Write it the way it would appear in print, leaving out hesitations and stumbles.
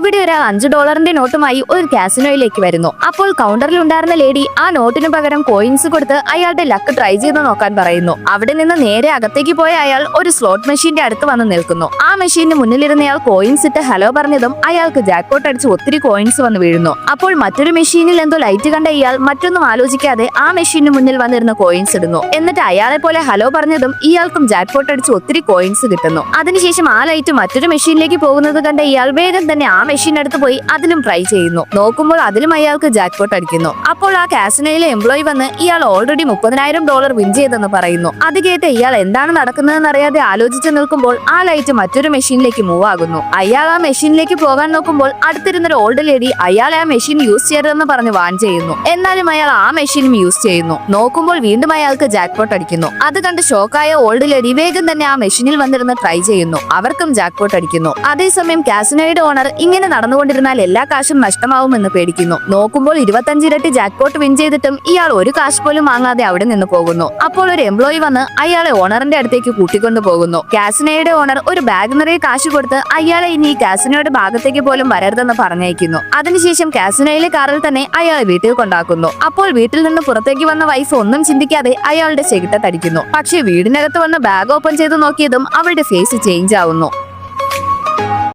ഇവിടെ ഒരാൾ $5 നോട്ടുമായി ഒരു കാസിനോയിലേക്ക് വരുന്നു. അപ്പോൾ കൗണ്ടറിൽ ഉണ്ടായിരുന്ന ലേഡി ആ നോട്ടിന് പകരം കോയിൻസ് കൊടുത്ത് അയാളുടെ ലക്ക് ട്രൈ ചെയ്ത് നോക്കാൻ പറയുന്നു. അവിടെ നിന്ന് നേരെ അകത്തേക്ക് പോയ അയാൾ ഒരു സ്ലോട്ട് മെഷീന്റെ അടുത്ത് വന്ന് നിൽക്കുന്നു. ആ മെഷീന് മുന്നിലിരുന്നയാൾ കോയിൻസ് ഇട്ട് ഹലോ പറഞ്ഞതും അയാൾക്ക് ജാക്ക്പോട്ട് അടിച്ച് ഒത്തിരി കോയിൻസ് വന്ന് വീഴുന്നു. അപ്പോൾ മറ്റൊരു മെഷീനിൽ എന്തോ ലൈറ്റ് കണ്ട ഇയാൾ മറ്റൊന്നും ആലോചിക്കാതെ ആ മെഷീന് മുന്നിൽ വന്നിരുന്ന കോയിൻസ് ഇടുന്നു. എന്നിട്ട് അയാളെ പോലെ ഹലോ പറഞ്ഞതും ഇയാൾക്കും ജാക്ക്പോട്ട് അടിച്ച് ഒത്തിരി കോയിൻസ് കിട്ടുന്നു. അതിനുശേഷം ആ ലൈറ്റ് മറ്റൊരു മെഷീനിലേക്ക് പോകുന്നത് കണ്ട ഇയാൾ വേഗം തന്നെ ആ മെഷീൻ എടുത്ത് പോയി അതിലും ട്രൈ ചെയ്യുന്നു. നോക്കുമ്പോൾ അതിലും അയാൾക്ക് ജാക്ക്പോട്ട് അടിക്കുന്നു. അപ്പോൾ ആ കാസിനോയിലെ എംപ്ലോയി വന്ന് ഇയാൾ ഓൾറെഡി $30,000 വിൻ ചെയ്തെന്ന് പറയുന്നു. അത് കേട്ട് ഇയാൾ എന്താണ് നടക്കുന്നതെന്ന് അറിയാതെ ആലോചിച്ച് നിൽക്കുമ്പോൾ ആ ലൈറ്റ് മറ്റൊരു മെഷീനിലേക്ക് മൂവ് ആകുന്നു. അയാൾ ആ മെഷീനിലേക്ക് പോകാൻ നോക്കുമ്പോൾ അടുത്തിരുന്നൊരു ഓൾഡ് ലേഡി അയാളെ ആ മെഷീൻ യൂസ് ചെയ്യരുതെന്ന് പറഞ്ഞ് വാൺ ചെയ്യുന്നു. എന്നാലും അയാൾ ആ മെഷീനും യൂസ് ചെയ്യുന്നു. നോക്കുമ്പോൾ വീണ്ടും അയാൾക്ക് ജാക്ക്പോട്ട് അടിക്കുന്നു. അത് കണ്ട് ഷോക്കായ ഓൾഡ് ലേഡി വേഗം തന്നെ ആ മെഷീനിൽ വന്നിരുന്ന് ട്രൈ ചെയ്യുന്നു. അവർക്കും ജാക്ക്പോട്ട് അടിക്കുന്നു. അതേസമയം കാസിനോയുടെ ഓണർ ഇങ്ങനെ നടന്നുകൊണ്ടിരുന്നാൽ എല്ലാ കാശും നഷ്ടമാവുമെന്ന് പേടിക്കുന്നു. നോക്കുമ്പോൾ 25 ഇരട്ടി ജാക്ക്പോട്ട് വിൻ ചെയ്തിട്ടും ഇയാൾ ഒരു കാശ് പോലും വാങ്ങാതെ അവിടെ നിന്ന് പോകുന്നു. അപ്പോൾ ഒരു എംപ്ലോയി വന്ന് അയാളെ ഓണറിന്റെ അടുത്തേക്ക് കൂട്ടിക്കൊണ്ടു പോകുന്നു. കാസിനോയുടെ ഓണർ ഒരു ബാഗ് നിറയെ കാശ് കൊടുത്ത് അയാളെ ഇനി കാസിനോയുടെ ഭാഗത്തേക്ക് പോലും വരരുതെന്ന് പറഞ്ഞയക്കുന്നു. അതിനുശേഷം കാസിനോയിലെ കാറിൽ തന്നെ അയാളെ വീട്ടിൽ കൊണ്ടാക്കുന്നു. അപ്പോൾ വീട്ടിൽ നിന്ന് പുറത്തേക്ക് വന്ന വൈഫ് ഒന്നും ചിന്തിക്കാതെ അയാളുടെ ചെകിട്ടത്തടിക്കുന്നു. പക്ഷേ വീടിനകത്ത് വന്ന് ബാഗ് ഓപ്പൺ ചെയ്ത് നോക്കിയതും അവളുടെ ഫേസ് ചേഞ്ച് ആവുന്നു.